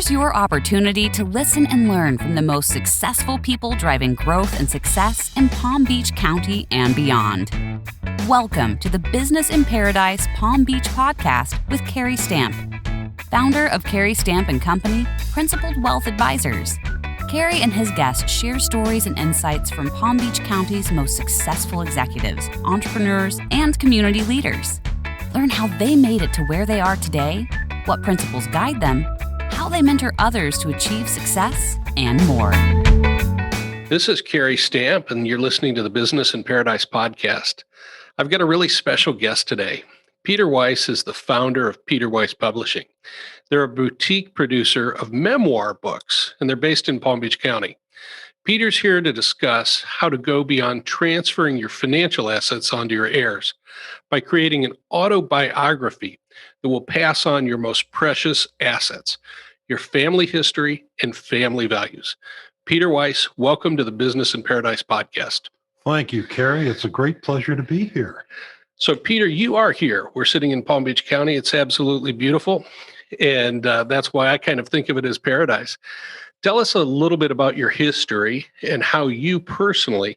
Here's your opportunity to listen and learn from the most successful people driving growth and success in Palm Beach County and beyond. Welcome to the Business in Paradise Palm Beach podcast with Cary Stamp, founder of Cary Stamp & Company, Principled Wealth Advisors. Cary and his guests share stories and insights from Palm Beach County's most successful executives, entrepreneurs, and community leaders. Learn how they made it to where they are today, what principles guide them, how they mentor others to achieve success, and more. This is Cary Stamp, and you're listening to the Business in Paradise podcast. I've got a really special guest today. Peter Weisz is the founder of Peter Weisz Publishing. They're a boutique producer of memoir books, and they're based in Palm Beach County. Peter's here to discuss how to go beyond transferring your financial assets onto your heirs by creating an autobiography that will pass on your most precious assets, your family history and family values. Peter Weisz, welcome to the Business in Paradise podcast. Thank you, Cary. It's a great pleasure to be here. So, Peter, you are here. We're sitting in Palm Beach County. It's absolutely beautiful. And that's why I kind of think of it as paradise. Tell us a little bit about your history and how you personally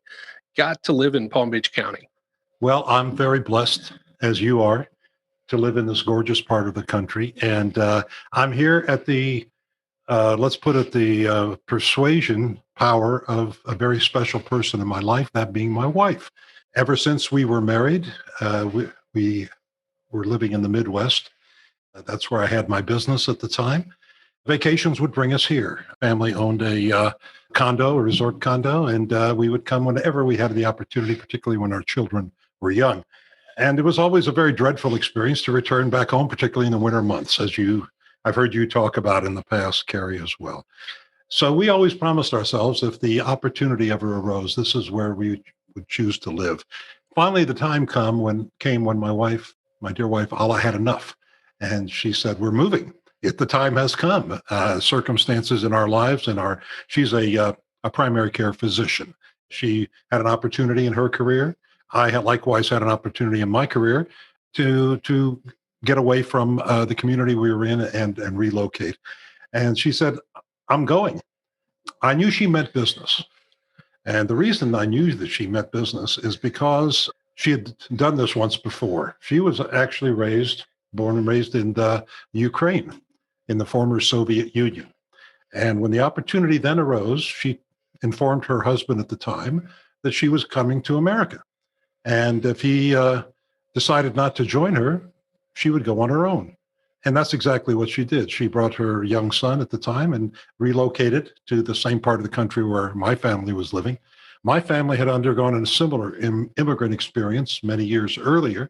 got to live in Palm Beach County. Well, I'm very blessed, as you are, to live in this gorgeous part of the country. And I'm here at the, let's put it, the persuasion power of a very special person in my life, that being my wife. Ever since we were married, we were living in the Midwest. That's where I had my business at the time. Vacations would bring us here. Family owned a resort condo, and we would come whenever we had the opportunity, particularly when our children were young. And it was always a very dreadful experience to return back home, particularly in the winter months, as I've heard you talk about in the past, Cary, as well. So we always promised ourselves, if the opportunity ever arose, this is where we would choose to live. Finally, the time came when my dear wife, Alla, had enough. And she said, we're moving. The time has come. Circumstances in our lives, she's a primary care physician. She had an opportunity in her career. I likewise had an opportunity in my career to get away from the community we were in and relocate. And she said, I'm going. I knew she meant business. And the reason I knew that she meant business is because she had done this once before. She was actually born and raised in Ukraine, in the former Soviet Union. And when the opportunity then arose, she informed her husband at the time that she was coming to America. And if he decided not to join her, she would go on her own. And that's exactly what she did. She brought her young son at the time and relocated to the same part of the country where my family was living. My family had undergone a similar immigrant experience many years earlier.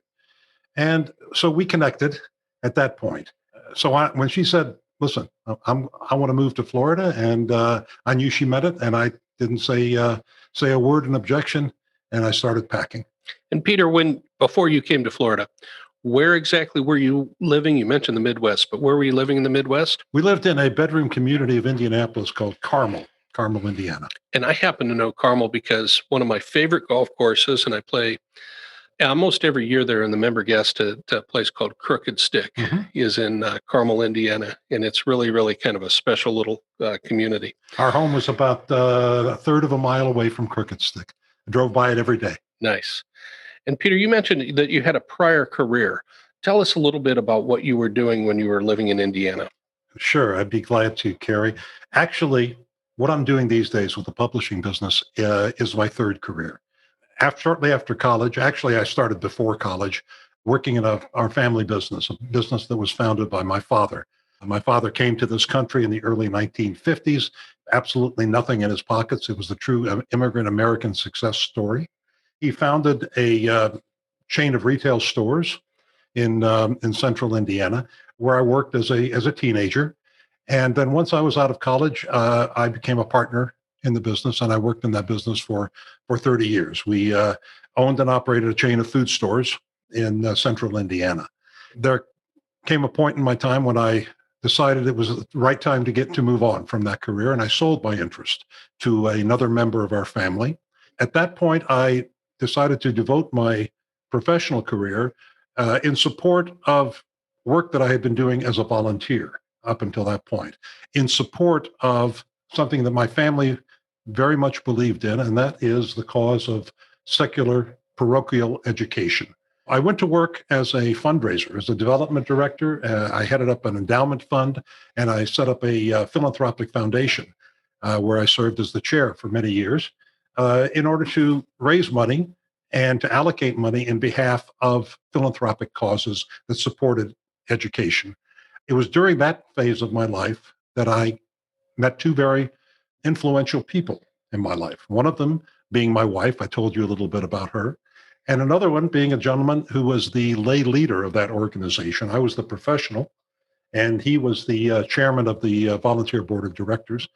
And so we connected at that point. So when she said, listen, I want to move to Florida, and I knew she meant it, and I didn't say a word in objection, and I started packing. And Peter, before you came to Florida, where exactly were you living? You mentioned the Midwest, but where were you living in the Midwest? We lived in a bedroom community of Indianapolis called Carmel, Indiana. And I happen to know Carmel because one of my favorite golf courses, and I play almost every year there in the member guest at a place called Crooked Stick, is in Carmel, Indiana. And it's really, really kind of a special little community. Our home was about a third of a mile away from Crooked Stick. I drove by it every day. Nice. And Peter, you mentioned that you had a prior career. Tell us a little bit about what you were doing when you were living in Indiana. Sure, I'd be glad to, Cary. Actually, what I'm doing these days with the publishing business is my third career. Shortly after college, actually, I started before college, working in our family business, a business that was founded by my father. My father came to this country in the early 1950s, absolutely nothing in his pockets. It was the true immigrant American success story. He founded a chain of retail stores in central Indiana, where I worked as a teenager. And then once I was out of college, I became a partner in the business, and I worked in that business for 30 years. We owned and operated a chain of food stores in central Indiana. There came a point in my time when I decided it was the right time to move on from that career, and I sold my interest to another member of our family. At that point, I decided to devote my professional career in support of work that I had been doing as a volunteer. up until that point, in support of something that my family very much believed in, and that is the cause of secular parochial education. I went to work as a fundraiser, as a development director. I headed up an endowment fund, and I set up a philanthropic foundation where I served as the chair for many years in order to raise money and to allocate money in behalf of philanthropic causes that supported education. It was during that phase of my life that I met two very influential people in my life. One of them being my wife. I told you a little bit about her. And another one being a gentleman who was the lay leader of that organization. I was the professional, and he was the chairman of the volunteer board of directors,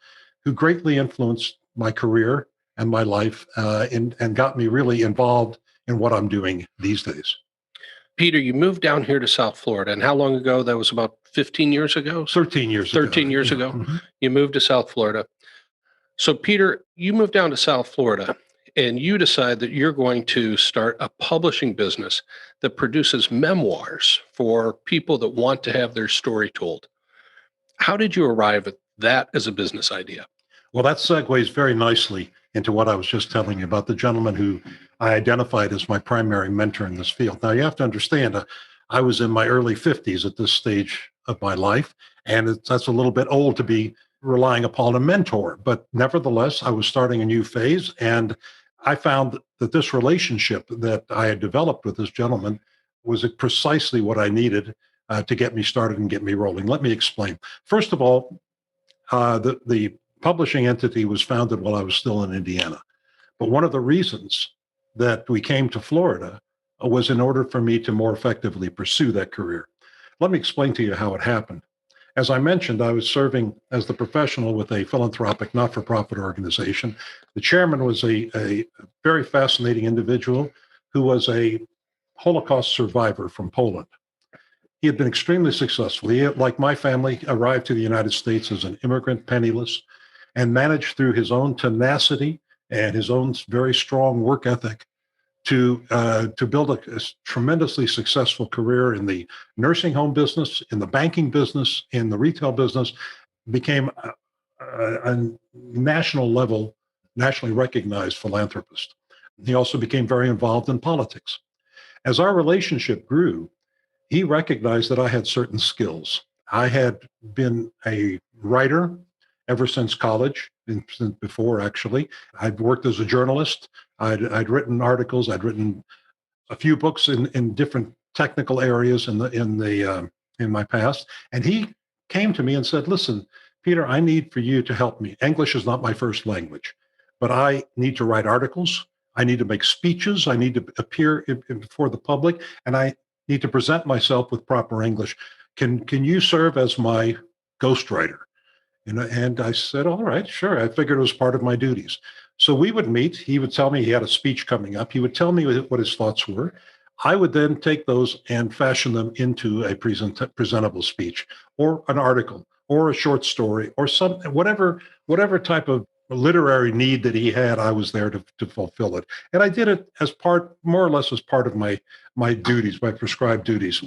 who greatly influenced my career and my life and got me really involved in what I'm doing these days. Peter, you moved down here to South Florida, and how long ago? That was about 15 years ago? 13 years ago. 13 years Yeah. ago. Mm-hmm. You moved to South Florida. So, Peter, you moved down to South Florida, and you decide that you're going to start a publishing business that produces memoirs for people that want to have their story told. How did you arrive at that as a business idea? Well, that segues very nicely into what I was just telling you about the gentleman who I identified as my primary mentor in this field. Now, you have to understand, I was in my early 50s at this stage of my life, and that's a little bit old to be relying upon a mentor. But nevertheless, I was starting a new phase, and I found that this relationship that I had developed with this gentleman was precisely what I needed to get me started and get me rolling. Let me explain. First of all, the publishing entity was founded while I was still in Indiana. But one of the reasons that we came to Florida was in order for me to more effectively pursue that career. Let me explain to you how it happened. As I mentioned, I was serving as the professional with a philanthropic not-for-profit organization. The chairman was a very fascinating individual who was a Holocaust survivor from Poland. He had been extremely successful. He, like my family, arrived to the United States as an immigrant, penniless, and managed through his own tenacity and his own very strong work ethic to build a tremendously successful career in the nursing home business, in the banking business, in the retail business, became a national level, nationally recognized philanthropist. He also became very involved in politics. As our relationship grew, he recognized that I had certain skills. I had been a writer ever since college, since before actually. I'd worked as a journalist. I'd written articles. I'd written a few books in different technical areas in my past. And he came to me and said, "Listen, Peter, I need for you to help me. English is not my first language, but I need to write articles. I need to make speeches. I need to appear before the public, and I need to present myself with proper English. Can you serve as my ghostwriter?" And I said, "All right, sure." I figured it was part of my duties. So we would meet. He would tell me he had a speech coming up. He would tell me what his thoughts were. I would then take those and fashion them into a presentable speech or an article or a short story or whatever type of literary need that he had. I was there to fulfill it. And I did it as more or less as part of my duties, my prescribed duties.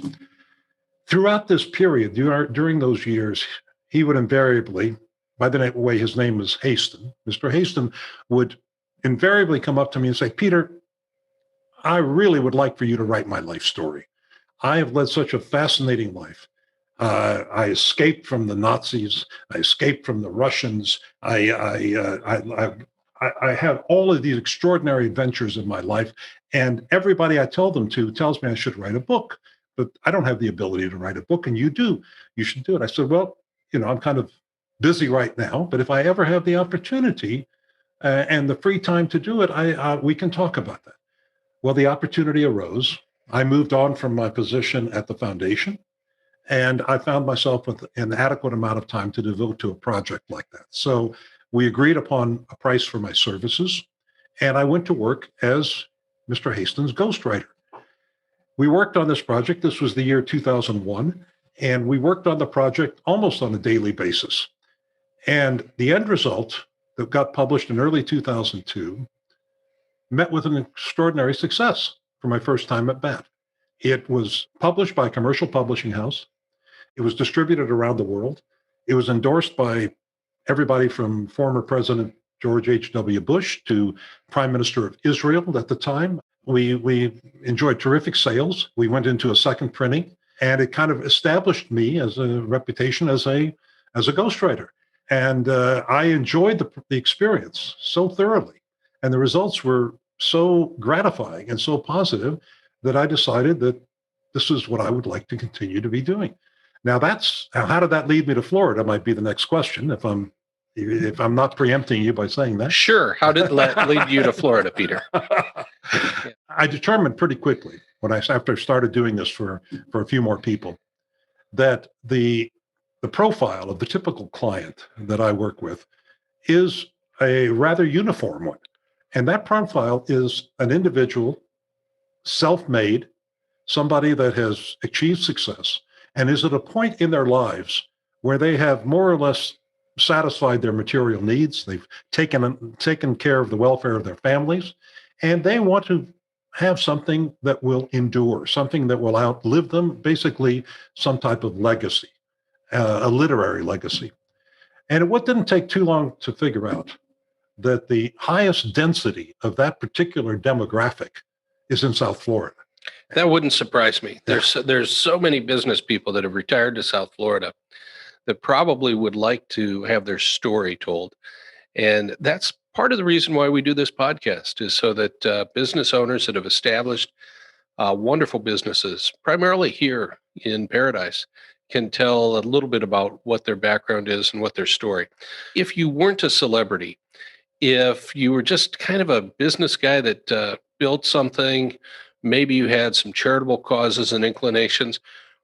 Throughout this period, during those years, he would invariably, by the way, his name was Haston, Mr. Haston would invariably come up to me and say, "Peter, I really would like for you to write my life story. I have led such a fascinating life. I escaped from the Nazis. I escaped from the Russians. I have all of these extraordinary adventures in my life, and everybody I tell them to tells me I should write a book, but I don't have the ability to write a book, and you do. You should do it." I said, "Well, I'm kind of busy right now, but if I ever have the opportunity and the free time to do it, we can talk about that." Well, the opportunity arose. I moved on from my position at the foundation, and I found myself with an adequate amount of time to devote to a project like that. So we agreed upon a price for my services, and I went to work as Mr. Haston's ghostwriter. We worked on this project. This was the year 2001, and we worked on the project almost on a daily basis. And the end result that got published in early 2002 met with an extraordinary success for my first time at bat. It was published by a commercial publishing house. It was distributed around the world. It was endorsed by everybody from former President George H.W. Bush to Prime Minister of Israel at the time. We enjoyed terrific sales. We went into a second printing, and it kind of established me as a reputation as a ghostwriter. And I enjoyed the experience so thoroughly, and the results were so gratifying and so positive that I decided that this is what I would like to continue to be doing. Now, how did that lead me to Florida? Might be the next question, if I'm not preempting you by saying that. Sure. How did that lead you to Florida, Peter? I determined pretty quickly after I started doing this for a few more people, that the profile of the typical client that I work with is a rather uniform one. And that profile is an individual, self-made, somebody that has achieved success and is at a point in their lives where they have more or less satisfied their material needs. They've taken care of the welfare of their families, and they want to have something that will endure, something that will outlive them, basically some type of legacy, a literary legacy. And it didn't take too long to figure out that the highest density of that particular demographic is in South Florida. That wouldn't surprise me. There's so many business people that have retired to South Florida that probably would like to have their story told. And that's part of the reason why we do this podcast, is so that business owners that have established wonderful businesses, primarily here in Paradise, can tell a little bit about what their background is and what their story. If you weren't a celebrity, if you were just kind of a business guy that built something, maybe you had some charitable causes and inclinations,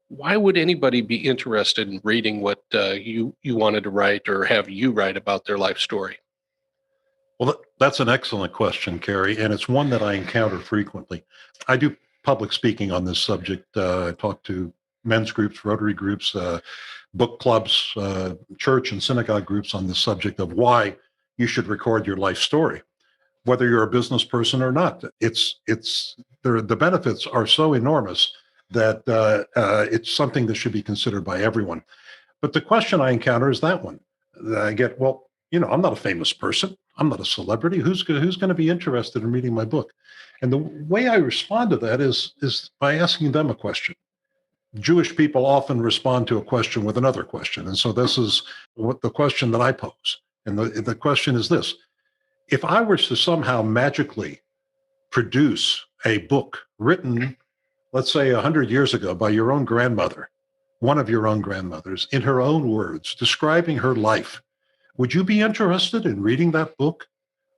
why would anybody be interested in reading what you wanted to write or have you write about their life story? Well, that's an excellent question, Cary, and it's one that I encounter frequently. I do public speaking on this subject. I talk to men's groups, Rotary groups, book clubs, church and synagogue groups on the subject of why you should record your life story, whether you're a business person or not. The benefits are so enormous that it's something that should be considered by everyone. But the question I encounter is that one. I get, well, I'm not a famous person. I'm not a celebrity. Who's going to be interested in reading my book? And the way I respond to that is by asking them a question. Jewish people often respond to a question with another question. And so this is what the question that I pose. And the question is this: if I were to somehow magically produce a book written, let's say 100 years ago, by your own grandmother, one of your own grandmothers, in her own words, describing her life, would you be interested in reading that book?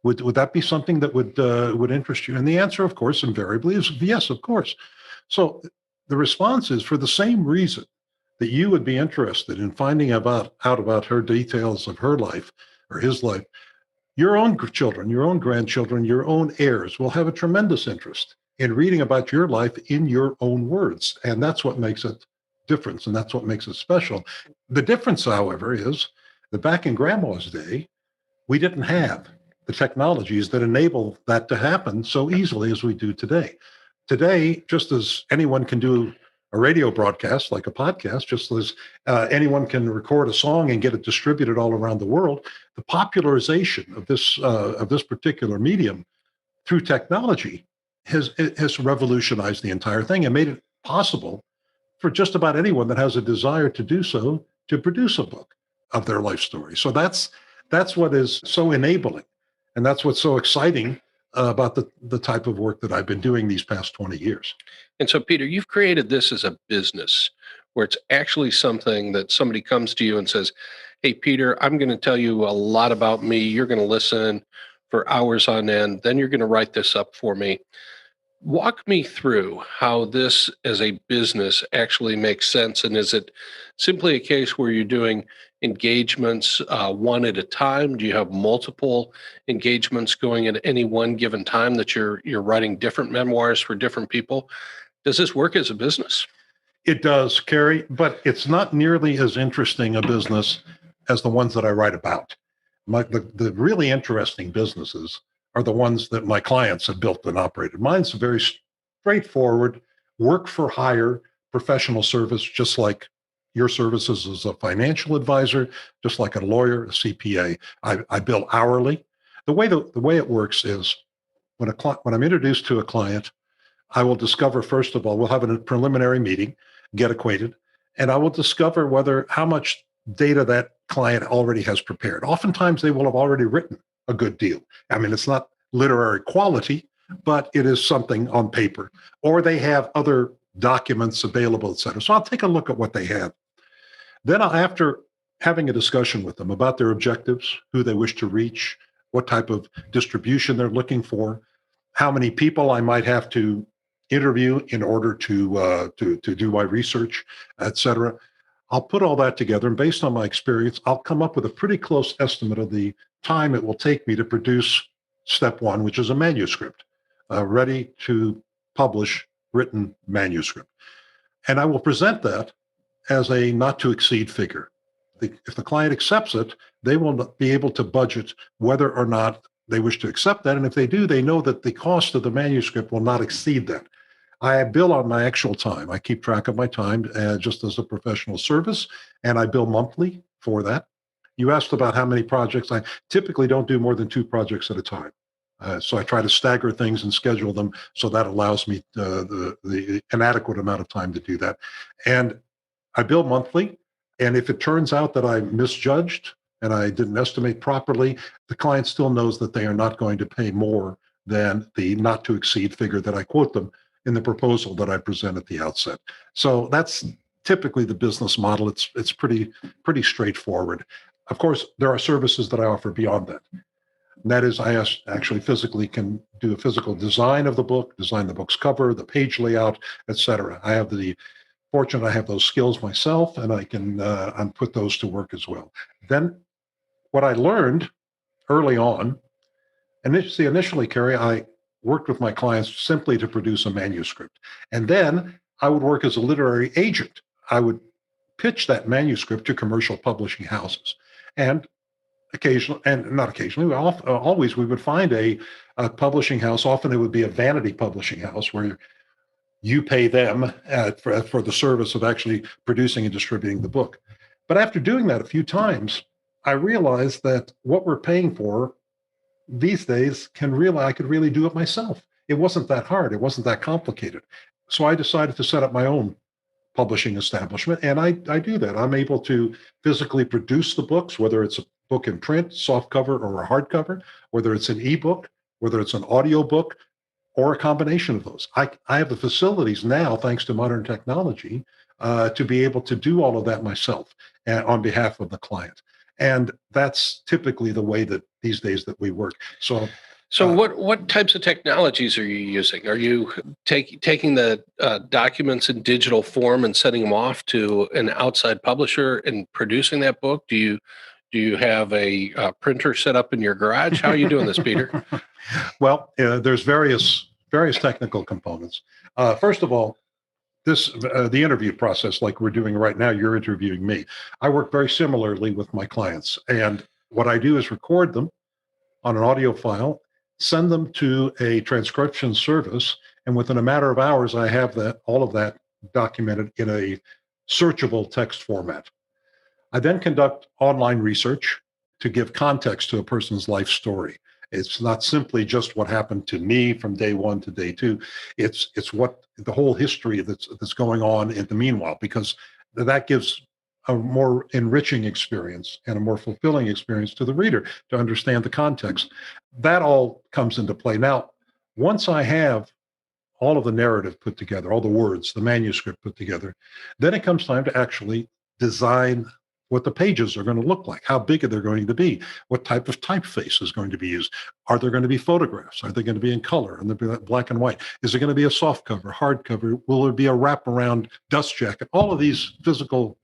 Would that be something that would interest you? And the answer, of course, invariably is yes, of course. So the response is, for the same reason that you would be interested in finding out about her details of her life or his life, your own children, your own grandchildren, your own heirs will have a tremendous interest in reading about your life in your own words. And that's what makes it different, and that's what makes it special. The difference, however, is that back in Grandma's day, we didn't have the technologies that enable that to happen so easily as we do today. Today, just as anyone can do a radio broadcast like a podcast, just as anyone can record a song and get it distributed all around the world, the popularization of this particular medium through technology has revolutionized the entire thing and made it possible for just about anyone that has a desire to do so to produce a book of their life story. So that's what is so enabling, and that's what's so exciting about the type of work that I've been doing these past 20 years. And so, Peter, you've created this as a business where it's actually something that somebody comes to you and says, hey, Peter, I'm going to tell you a lot about me. You're going to listen for hours on end. Then you're going to write this up for me. Walk me through how this as a business actually makes sense. And is it simply a case where you're doing engagements one at a time? Do you have multiple engagements going at any one given time that you're writing different memoirs for different people? Does this work as a business? It does, Cary, but it's not nearly as interesting a business as the ones that I write about. The really interesting businesses are the ones that my clients have built and operated. Mine's a very straightforward, work for hire professional service, just like your services as a financial advisor, just like a lawyer, a CPA. I bill hourly. The way it works is when I'm introduced to a client, I will discover, first of all, we'll have a preliminary meeting, get acquainted, and I will discover how much data that client already has prepared. Oftentimes they will have already written a good deal. I mean, it's not literary quality, but it is something on paper, or they have other documents available, et cetera. So I'll take a look at what they have. Then after having a discussion with them about their objectives, who they wish to reach, what type of distribution they're looking for, how many people I might have to interview in order to do my research, et cetera. I'll put all that together, and based on my experience, I'll come up with a pretty close estimate of the time it will take me to produce step one, which is a manuscript, ready to publish written manuscript. And I will present that as a not to exceed figure. If the client accepts it, they will be able to budget whether or not they wish to accept that. And if they do, they know that the cost of the manuscript will not exceed that. I bill on my actual time. I keep track of my time just as a professional service, and I bill monthly for that. You asked about how many projects. I typically don't do more than 2 projects at a time. So I try to stagger things and schedule them so that allows me an adequate amount of time to do that. And I bill monthly. And if it turns out that I misjudged and I didn't estimate properly, the client still knows that they are not going to pay more than the not to exceed figure that I quote them in the proposal that I present at the outset. So that's typically the business model. It's pretty straightforward. Of course, there are services that I offer beyond that. And that is, I actually physically can do a physical design of the book, design the book's cover, the page layout, et cetera. I have the fortunate I have those skills myself, and I can put those to work as well. Then what I learned early on, initially, Cary, I worked with my clients simply to produce a manuscript. And then I would work as a literary agent. I would pitch that manuscript to commercial publishing houses. And always we would find a publishing house. Often it would be a vanity publishing house where you pay them for the service of actually producing and distributing the book. But after doing that a few times, I realized that what we're paying for these days I could really do it myself. It wasn't that hard. It wasn't that complicated. So I decided to set up my own publishing establishment, and I do that. I'm able to physically produce the books, whether it's a book in print, softcover, or a hardcover, whether it's an ebook, whether it's an audio book, or a combination of those. I have the facilities now, thanks to modern technology, to be able to do all of that myself on behalf of the client. And that's typically the way that these days that we work. So what types of technologies are you using? Are you taking the documents in digital form and sending them off to an outside publisher and producing that book? Do you have a printer set up in your garage? How are you doing this, Peter? Well, there's various technical components. First of all, the interview process, like we're doing right now, you're interviewing me. I work very similarly with my clients. And what I do is record them on an audio file, send them to a transcription service, and within a matter of hours, I have all of that documented in a searchable text format. I then conduct online research to give context to a person's life story. It's not simply just what happened to me from day 1 to day 2. It's what the whole history that's going on in the meanwhile, because that gives a more enriching experience and a more fulfilling experience to the reader to understand the context. That all comes into play. Now, once I have all of the narrative put together, all the words, the manuscript put together, then it comes time to actually design what the pages are going to look like, how big are they going to be, what type of typeface is going to be used. Are there going to be photographs? Are they going to be in color? And they'll be black and white? Is it going to be a soft cover, hard cover? Will there be a wraparound dust jacket? All of these physical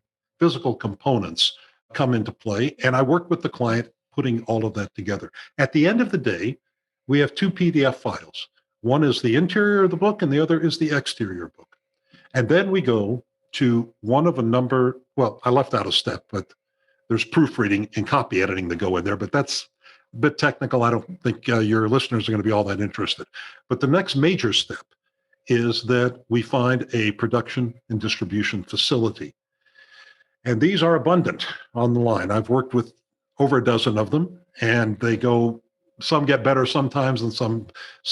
components come into play, and I work with the client putting all of that together. At the end of the day, we have 2 PDF files. One is the interior of the book, and the other is the exterior book. And then we go to one of a number, well, I left out a step, but there's proofreading and copy editing that go in there, but that's a bit technical. I don't think your listeners are going to be all that interested. But the next major step is that we find a production and distribution facility. And these are abundant on the line. I've worked with over a dozen of them, and they go, some get better sometimes, and some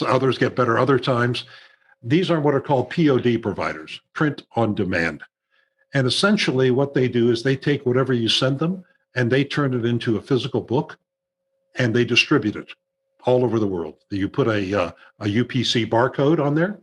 others get better other times. These are what are called POD providers, print on demand. And essentially what they do is they take whatever you send them and they turn it into a physical book and they distribute it all over the world. You put a UPC barcode on there,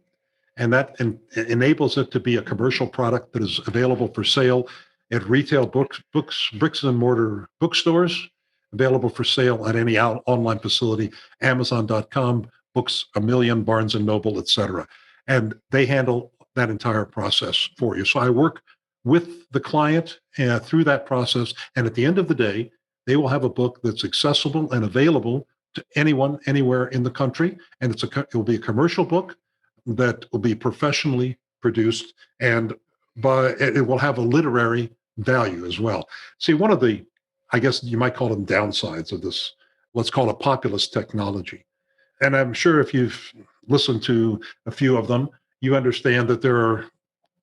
and that enables it to be a commercial product that is available for sale at retail bricks and mortar bookstores, available for sale at any online facility, Amazon.com, Books A Million, Barnes and Noble, etc. And they handle that entire process for you. So I work with the client through that process, and at the end of the day, they will have a book that's accessible and available to anyone, anywhere in the country, and it will be a commercial book that will be professionally produced, and it will have a literary value as well. See, one of the, I guess you might call them downsides of this, let's call it populist technology. And I'm sure if you've listened to a few of them, you understand that there are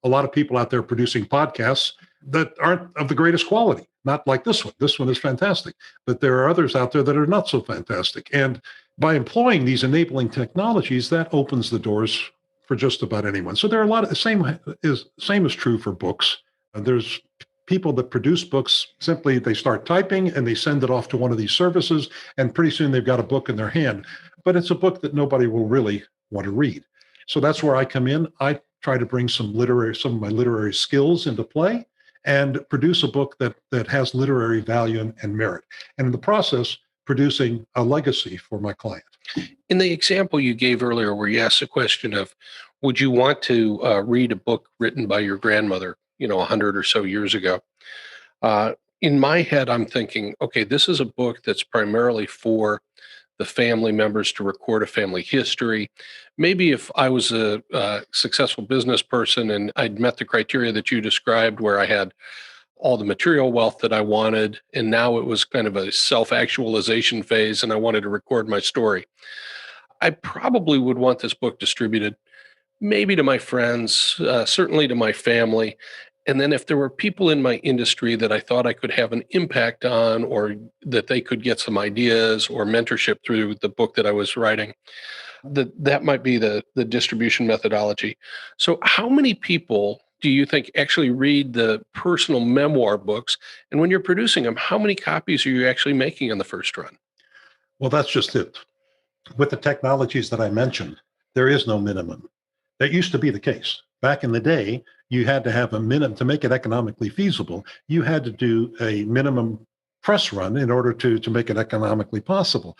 a lot of people out there producing podcasts that aren't of the greatest quality, not like this one. This one is fantastic, but there are others out there that are not so fantastic. And by employing these enabling technologies, that opens the doors for just about anyone. So there are a lot of same is true for books. There's people that produce books, simply they start typing and they send it off to one of these services, and pretty soon they've got a book in their hand. But it's a book that nobody will really want to read. So that's where I come in. I try to bring some of my literary skills into play and produce a book that has literary value and merit. And in the process, producing a legacy for my client. In the example you gave earlier, where you asked the question of, would you want to read a book written by your grandmother, 100 or so years ago? In my head, I'm thinking, okay, this is a book that's primarily for the family members to record a family history. Maybe if I was a successful business person and I'd met the criteria that you described, where I had all the material wealth that I wanted, and now it was kind of a self-actualization phase and I wanted to record my story, I probably would want this book distributed maybe to my friends, certainly to my family. And then if there were people in my industry that I thought I could have an impact on, or that they could get some ideas or mentorship through the book that I was writing, that might be the distribution methodology. So how many people do you think actually read the personal memoir books? And when you're producing them, how many copies are you actually making on the first run? Well, that's just it. With the technologies that I mentioned, there is no minimum. That used to be the case. Back in the day, you had to have a minimum to make it economically feasible. You had to do a minimum press run in order to make it economically possible.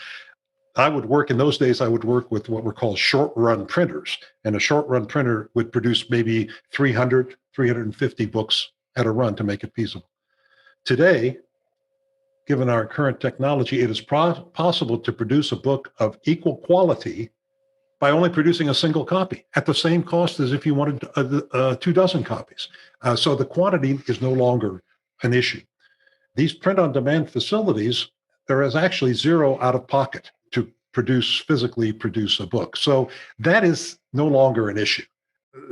In those days, I would work with what were called short run printers. And a short run printer would produce maybe 300, 350 books at a run to make it feasible. Today, given our current technology, it is possible to produce a book of equal quality by only producing a single copy at the same cost as if you wanted 24 copies. So the quantity is no longer an issue. These print-on-demand facilities, there is actually zero out of pocket to physically produce a book. So that is no longer an issue.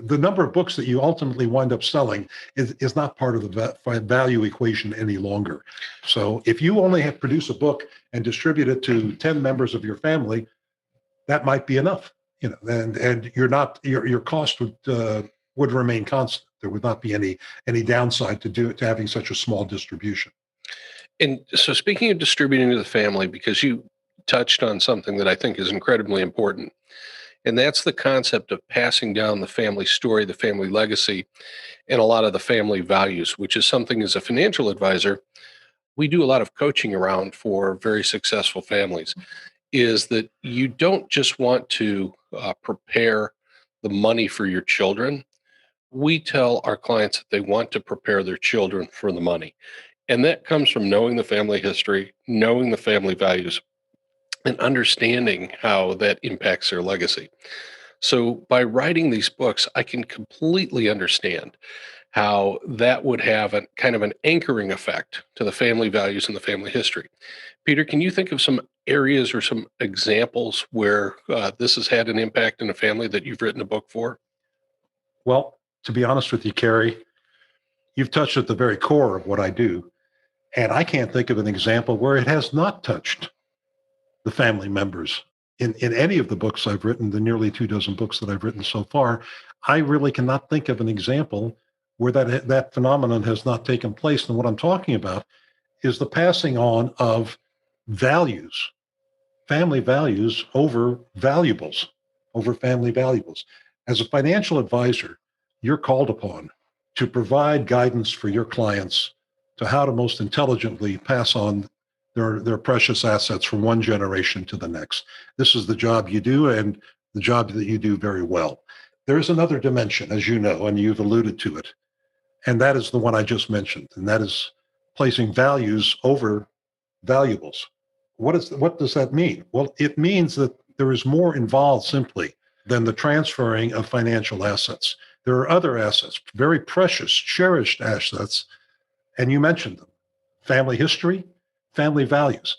The number of books that you ultimately wind up selling is not part of the value equation any longer. So if you only have to produce a book and distribute it to 10 members of your family, that might be enough. And your cost would remain constant. There would not be any downside to having such a small distribution. And so, speaking of distributing to the family, because you touched on something that I think is incredibly important, and that's the concept of passing down the family story, the family legacy, and a lot of the family values, which is something as a financial advisor, we do a lot of coaching around for very successful families, is that you don't just want to prepare the money for your children. We tell our clients that they want to prepare their children for the money. And that comes from knowing the family history, knowing the family values, and understanding how that impacts their legacy. So by writing these books, I can completely understand how that would have a kind of an anchoring effect to the family values and the family history. Peter, can you think of some areas or some examples where this has had an impact in a family that you've written a book for? Well, to be honest with you, Cary, you've touched at the very core of what I do. And I can't think of an example where it has not touched the family members. In any of the books I've written, the nearly 24 books that I've written so far, I really cannot think of an example where that phenomenon has not taken place. And what I'm talking about is the passing on of values, family values over valuables, over family valuables. As a financial advisor, you're called upon to provide guidance for your clients to how to most intelligently pass on their precious assets from one generation to the next. This is the job you do, and the job that you do very well. There's another dimension, as you know, and you've alluded to it, and that is the one I just mentioned, and that is placing values over valuables. What does that mean? Well, it means that there is more involved simply than the transferring of financial assets. There are other assets, very precious, cherished assets, and you mentioned them: family history, family values.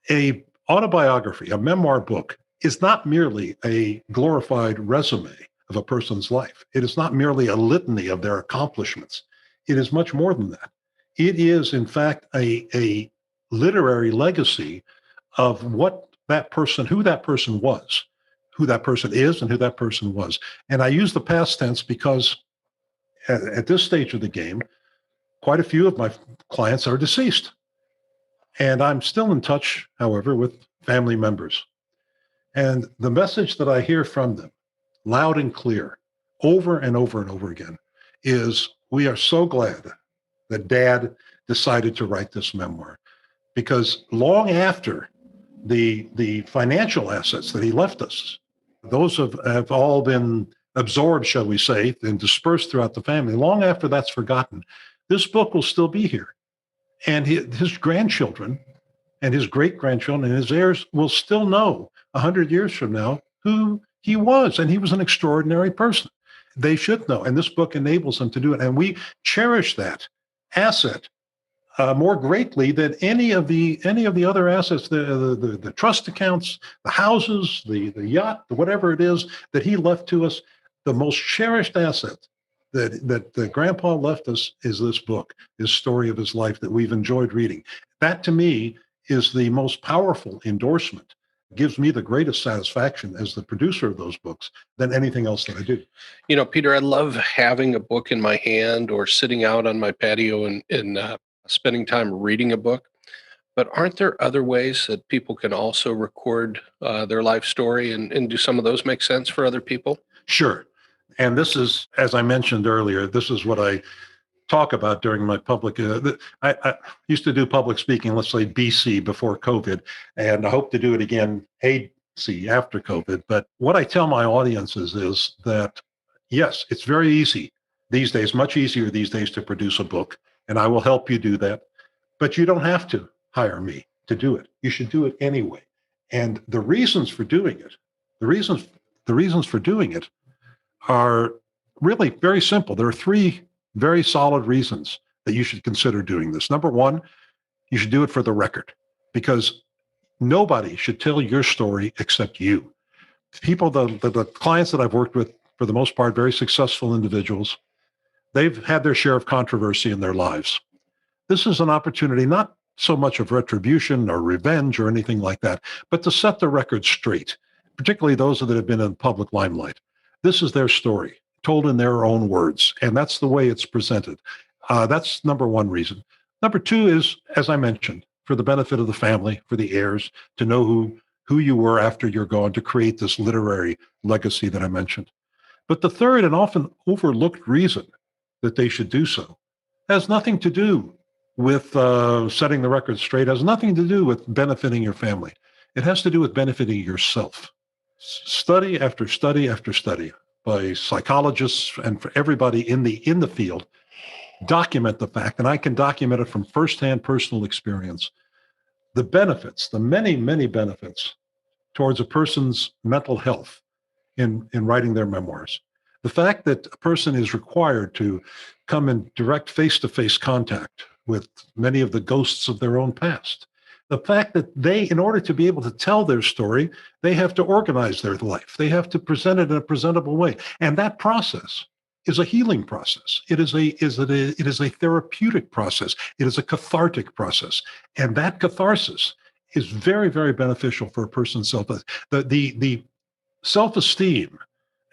A autobiography, a memoir book, is not merely a glorified resume of a person's life. It is not merely a litany of their accomplishments. It is much more than that. It is, in fact, a literary legacy of what that person, who that person was, who that person is, and who that person was. And I use the past tense because at this stage of the game, quite a few of my clients are deceased. And I'm still in touch, however, with family members. And the message that I hear from them, loud and clear, over and over and over again, is we are so glad that Dad decided to write this memoir. Because long after the financial assets that he left us, those have all been absorbed, shall we say, and dispersed throughout the family. Long after that's forgotten, this book will still be here. And his grandchildren and his great-grandchildren and his heirs will still know 100 years from now who he was. And he was an extraordinary person. They should know. And this book enables them to do it. And we cherish that asset more greatly than any of the other assets, the trust accounts, the houses, the yacht, whatever it is that he left to us. The most cherished asset that the grandpa left us is this book, his story of his life that we've enjoyed reading. That, to me, is the most powerful endorsement. It gives me the greatest satisfaction as the producer of those books than anything else that I do. You know, Peter, I love having a book in my hand or sitting out on my patio and spending time reading a book. But aren't there other ways that people can also record their life story and do some of those make sense for other people? Sure. And this is, as I mentioned earlier, this is what I talk about during my public. I used to do public speaking, let's say BC, before COVID, and I hope to do it again AC after COVID. But what I tell my audiences is that, yes, it's very easy these days, much easier these days to produce a book, and I will help you do that. But you don't have to hire me to do it. You should do it anyway. And the reasons for doing it, the reasons for doing it are really very simple. There are three very solid reasons that you should consider doing this. Number one, you should do it for the record, because nobody should tell your story except you. People, the clients that I've worked with, for the most part, very successful individuals, they've had their share of controversy in their lives. This is an opportunity, not so much of retribution or revenge or anything like that, but to set the record straight, particularly those that have been in public limelight. This is their story, told in their own words, and that's the way it's presented. That's number one reason. Number two is, as I mentioned, for the benefit of the family, for the heirs, to know who you were after you're gone, to create this literary legacy that I mentioned. But the third and often overlooked reason that they should do so has nothing to do with setting the record straight, has nothing to do with benefiting your family. It has to do with benefiting yourself. Study after study after study by psychologists and for everybody in the field document the fact, and I can document it from firsthand personal experience, the benefits, the many, many benefits towards a person's mental health in writing their memoirs. The fact that a person is required to come in direct face-to-face contact with many of the ghosts of their own past. The fact that they, in order to be able to tell their story, they have to organize their life. They have to present it in a presentable way. And that process is a healing process. It is a therapeutic process. It is a cathartic process. And that catharsis is very, very beneficial for a person's self. The self-esteem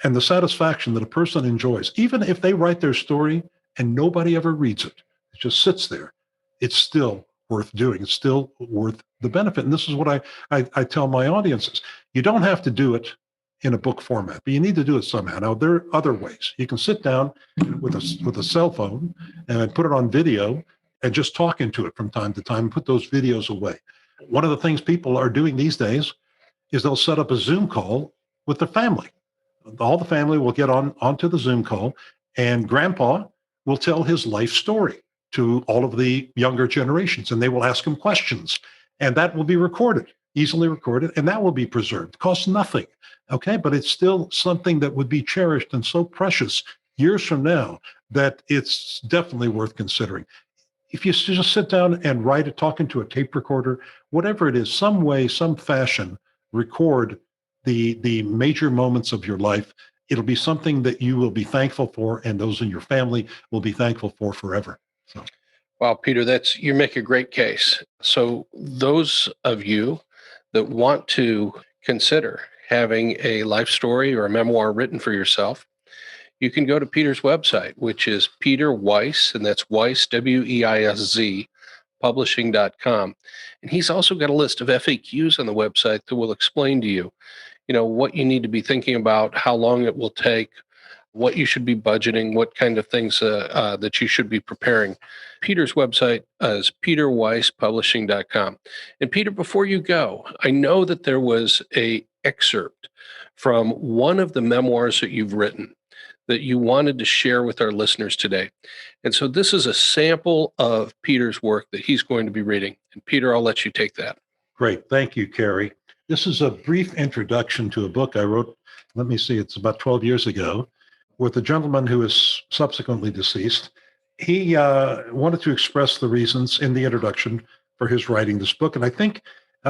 and the satisfaction that a person enjoys, even if they write their story and nobody ever reads it, it just sits there, it's still worth doing. It's still worth the benefit. And this is what I tell my audiences. You don't have to do it in a book format, but you need to do it somehow. Now, there are other ways. You can sit down with a cell phone and put it on video and just talk into it from time to time and put those videos away. One of the things people are doing these days is they'll set up a Zoom call with the family. All the family will get onto the Zoom call, and grandpa will tell his life story to all of the younger generations, and they will ask him questions, and that will be recorded, easily recorded, and that will be preserved. It costs nothing, okay? But it's still something that would be cherished and so precious years from now that it's definitely worth considering. If you just sit down and write it, talk into a tape recorder, whatever it is, some way, some fashion, record the major moments of your life, it'll be something that you will be thankful for, and those in your family will be thankful for forever. So, Wow, Peter, you make a great case. So those of you that want to consider having a life story or a memoir written for yourself, you can go to Peter's website, which is Peter Weisz, and that's Weisz, W-E-I-S-Z, publishing.com. And he's also got a list of FAQs on the website that will explain to you, what you need to be thinking about, how long it will take, what you should be budgeting, what kind of things that you should be preparing. Peter's website is peterweiszpublishing.com. And Peter, before you go, I know that there was an excerpt from one of the memoirs that you've written that you wanted to share with our listeners today. And so this is a sample of Peter's work that he's going to be reading. And Peter, I'll let you take that. great. Thank you, Cary. This is a brief introduction to a book I wrote, let me see, it's about 12 years ago, with a gentleman who is subsequently deceased. He wanted to express the reasons in the introduction for his writing this book. And I think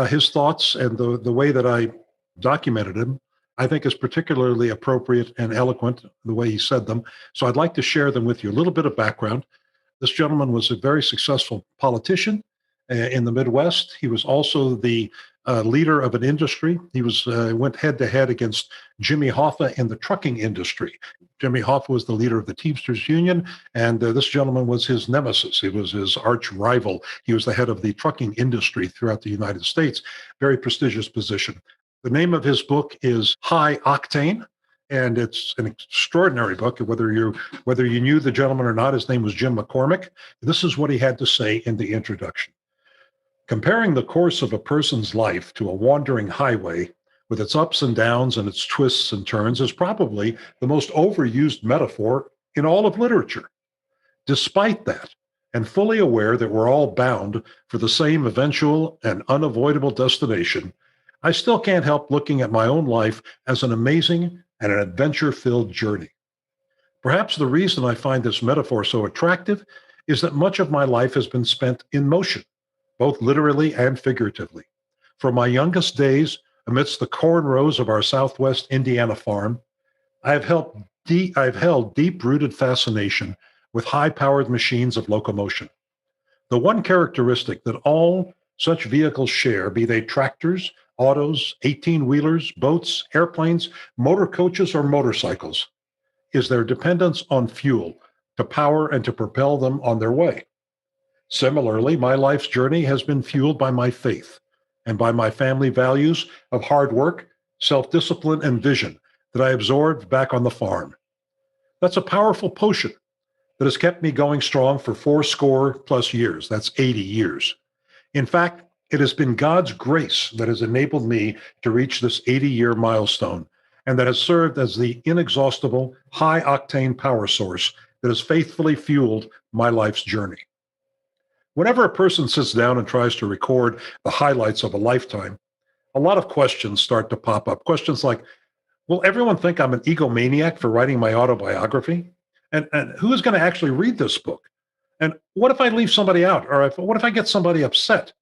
his thoughts and the way that I documented him, I think is particularly appropriate and eloquent, the way he said them. So I'd like to share them with you. A little bit of background. This gentleman was a very successful politician in the Midwest. He was also the leader of an industry. He went head to head against Jimmy Hoffa in the trucking industry. Jimmy Hoffa was the leader of the Teamsters Union, and this gentleman was his nemesis. He was his arch rival. He was the head of the trucking industry throughout the United States. Very prestigious position. The name of his book is High Octane, and it's an extraordinary book. Whether you knew the gentleman or not, his name was Jim McCormick. This is what he had to say in the introduction. Comparing the course of a person's life to a wandering highway with its ups and downs and its twists and turns is probably the most overused metaphor in all of literature. Despite that, and fully aware that we're all bound for the same eventual and unavoidable destination, I still can't help looking at my own life as an amazing and an adventure-filled journey. Perhaps the reason I find this metaphor so attractive is that much of my life has been spent in motion, both literally and figuratively. From my youngest days, amidst the corn rows of our Southwest Indiana farm, I've held deep-rooted fascination with high-powered machines of locomotion. The one characteristic that all such vehicles share, be they tractors, autos, 18-wheelers, boats, airplanes, motor coaches, or motorcycles, is their dependence on fuel to power and to propel them on their way. Similarly, my life's journey has been fueled by my faith and by my family values of hard work, self-discipline, and vision that I absorbed back on the farm. That's a powerful potion that has kept me going strong for 80+ years. That's 80 years. In fact, it has been God's grace that has enabled me to reach this 80-year milestone, and that has served as the inexhaustible, high-octane power source that has faithfully fueled my life's journey. Whenever a person sits down and tries to record the highlights of a lifetime, a lot of questions start to pop up. Questions like, will everyone think I'm an egomaniac for writing my autobiography? And who is going to actually read this book? And what if I leave somebody out? Or what if I get somebody upset?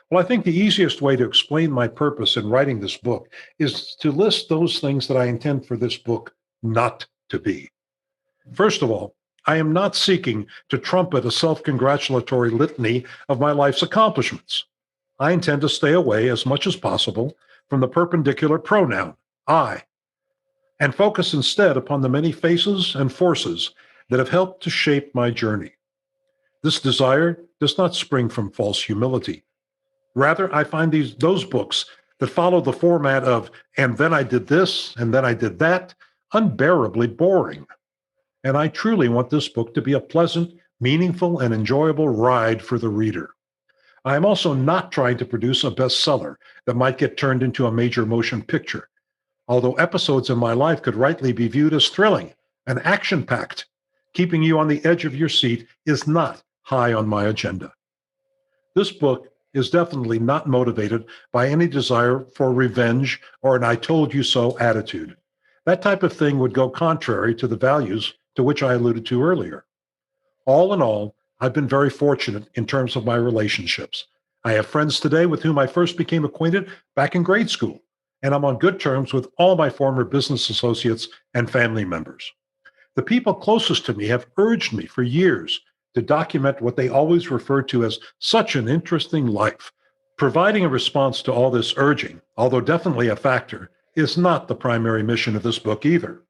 Well, I think the easiest way to explain my purpose in writing this book is to list those things that I intend for this book not to be. First of all, I am not seeking to trumpet a self-congratulatory litany of my life's accomplishments. I intend to stay away as much as possible from the perpendicular pronoun, I, and focus instead upon the many faces and forces that have helped to shape my journey. This desire does not spring from false humility. Rather, I find those books that follow the format of, and then I did this, and then I did that, unbearably boring. And I truly want this book to be a pleasant, meaningful, and enjoyable ride for the reader. I am also not trying to produce a bestseller that might get turned into a major motion picture, although episodes in my life could rightly be viewed as thrilling and action-packed. Keeping you on the edge of your seat is not high on my agenda. This book is definitely not motivated by any desire for revenge or an I told you so attitude. That type of thing would go contrary to the values to which I alluded to earlier. All in all, I've been very fortunate in terms of my relationships. I have friends today with whom I first became acquainted back in grade school, and I'm on good terms with all my former business associates and family members. The people closest to me have urged me for years to document what they always refer to as such an interesting life. Providing a response to all this urging, although definitely a factor, is not the primary mission of this book either.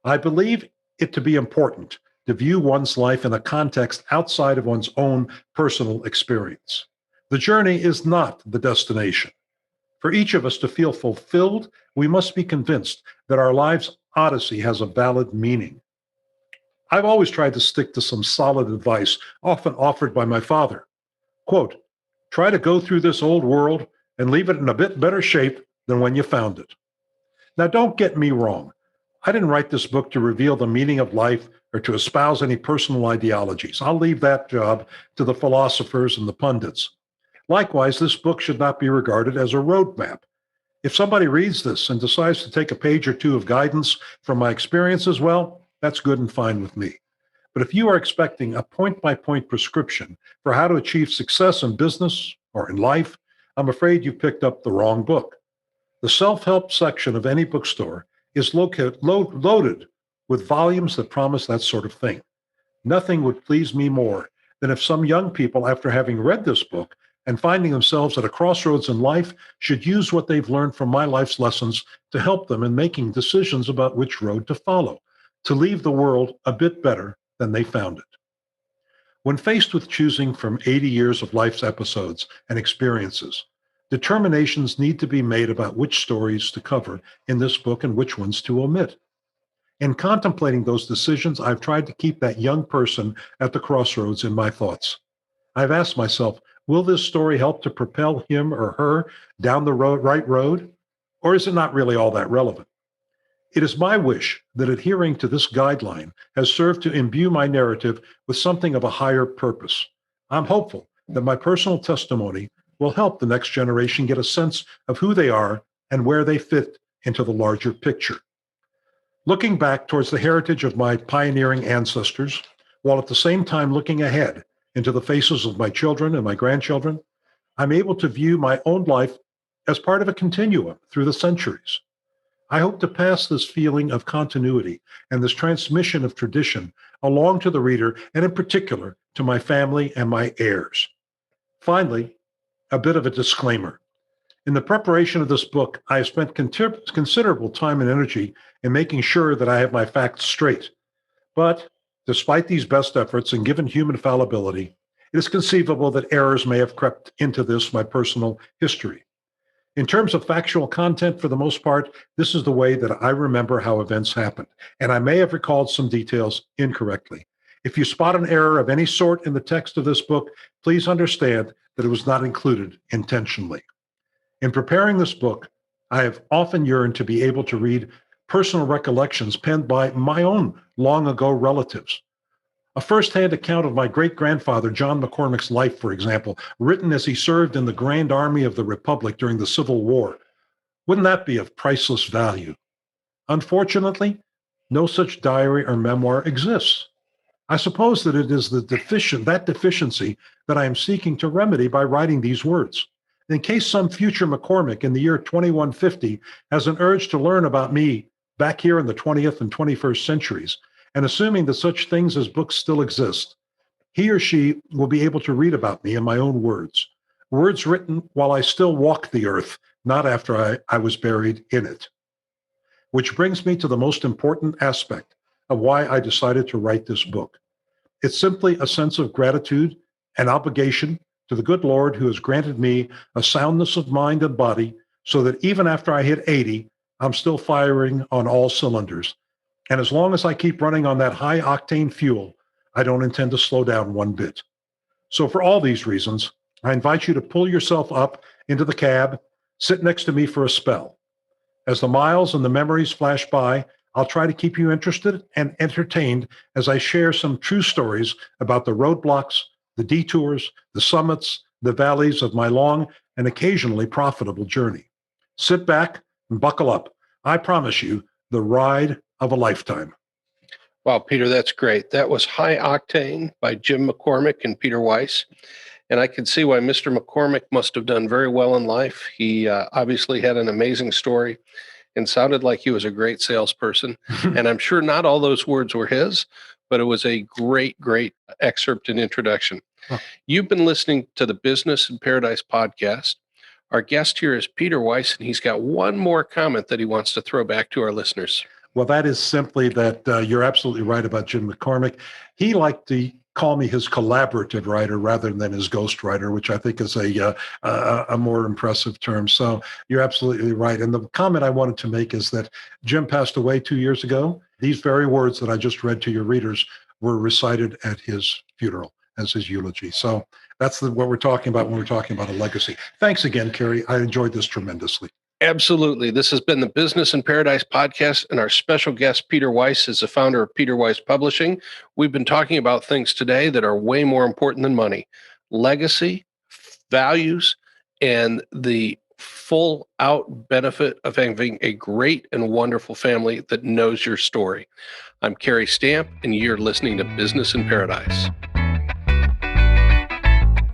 I believe it to be important to view one's life in a context outside of one's own personal experience. The journey is not the destination. For each of us to feel fulfilled, we must be convinced that our life's odyssey has a valid meaning. I've always tried to stick to some solid advice, often offered by my father. Quote, try to go through this old world and leave it in a bit better shape than when you found it. Now, don't get me wrong. I didn't write this book to reveal the meaning of life or to espouse any personal ideologies. I'll leave that job to the philosophers and the pundits. Likewise, this book should not be regarded as a roadmap. If somebody reads this and decides to take a page or two of guidance from my experiences, well, that's good and fine with me. But if you are expecting a point-by-point prescription for how to achieve success in business or in life, I'm afraid you've picked up the wrong book. The self-help section of any bookstore is loaded with volumes that promise that sort of thing. Nothing would please me more than if some young people, after having read this book and finding themselves at a crossroads in life, should use what they've learned from my life's lessons to help them in making decisions about which road to follow, to leave the world a bit better than they found it. When faced with choosing from 80 years of life's episodes and experiences, determinations need to be made about which stories to cover in this book and which ones to omit. In contemplating those decisions, I've tried to keep that young person at the crossroads in my thoughts. I've asked myself, will this story help to propel him or her down the right road? Or is it not really all that relevant? It is my wish that adhering to this guideline has served to imbue my narrative with something of a higher purpose. I'm hopeful that my personal testimony will help the next generation get a sense of who they are and where they fit into the larger picture. Looking back towards the heritage of my pioneering ancestors, while at the same time looking ahead into the faces of my children and my grandchildren, I'm able to view my own life as part of a continuum through the centuries. I hope to pass this feeling of continuity and this transmission of tradition along to the reader, and in particular to my family and my heirs. Finally, a bit of a disclaimer. In the preparation of this book, I have spent considerable time and energy in making sure that I have my facts straight. But despite these best efforts and given human fallibility, it is conceivable that errors may have crept into this, my personal history. In terms of factual content, for the most part, this is the way that I remember how events happened, and I may have recalled some details incorrectly. If you spot an error of any sort in the text of this book, please understand that it was not included intentionally. In preparing this book, I have often yearned to be able to read personal recollections penned by my own long-ago relatives. A first-hand account of my great-grandfather, John McCormick's life, for example, written as he served in the Grand Army of the Republic during the Civil War. Wouldn't that be of priceless value? Unfortunately, no such diary or memoir exists. I suppose that it is that deficiency that I am seeking to remedy by writing these words. In case some future McCormick in the year 2150 has an urge to learn about me back here in the 20th and 21st centuries, and assuming that such things as books still exist, he or she will be able to read about me in my own words, words written while I still walk the earth, not after I was buried in it. Which brings me to the most important aspect of why I decided to write this book. It's simply a sense of gratitude and obligation to the good Lord who has granted me a soundness of mind and body so that even after I hit 80, I'm still firing on all cylinders. And as long as I keep running on that high octane fuel, I don't intend to slow down one bit. So for all these reasons, I invite you to pull yourself up into the cab, sit next to me for a spell. As the miles and the memories flash by, I'll try to keep you interested and entertained as I share some true stories about the roadblocks, the detours, the summits, the valleys of my long and occasionally profitable journey. Sit back and buckle up. I promise you, the ride of a lifetime. Wow, Peter, that's great. That was High Octane by Jim McCormick and Peter Weisz. And I can see why Mr. McCormick must have done very well in life. He obviously had an amazing story and sounded like he was a great salesperson. And I'm sure not all those words were his, but it was a great, great excerpt and introduction. Huh. You've been listening to the Business in Paradise podcast. Our guest here is Peter Weisz, and he's got one more comment that he wants to throw back to our listeners. Well, that is simply that you're absolutely right about Jim McCormick. He liked to call me his collaborative writer rather than his ghostwriter, which I think is a more impressive term. So you're absolutely right. And the comment I wanted to make is that Jim passed away 2 years ago. These very words that I just read to your readers were recited at his funeral as his eulogy. So that's what we're talking about when we're talking about a legacy. Thanks again, Cary. I enjoyed this tremendously. Absolutely. This has been the Business in Paradise podcast, and our special guest, Peter Weisz, is the founder of Peter Weisz Publishing. We've been talking about things today that are way more important than money: legacy, values, and the full out benefit of having a great and wonderful family that knows your story. I'm Cary Stamp, and you're listening to Business in Paradise.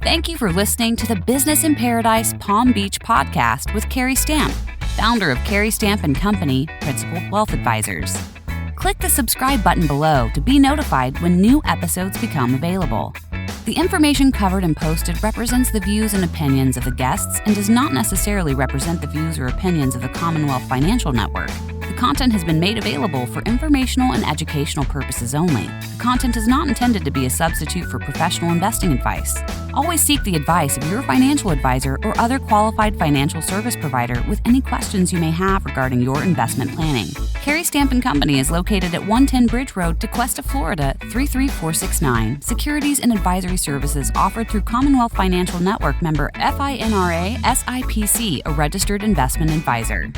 Thank you for listening to the Business in Paradise Palm Beach podcast with Cary Stamp, founder of Cary Stamp & Company, Principal Wealth Advisors. Click the subscribe button below to be notified when new episodes become available. The information covered and posted represents the views and opinions of the guests and does not necessarily represent the views or opinions of the Commonwealth Financial Network. The content has been made available for informational and educational purposes only. The content is not intended to be a substitute for professional investing advice. Always seek the advice of your financial advisor or other qualified financial service provider with any questions you may have regarding your investment planning. Cary Stamp & Company is located at 110 Bridge Road, Tequesta, Florida, 33469. Securities and advisory services offered through Commonwealth Financial Network member FINRA SIPC, a registered investment advisor.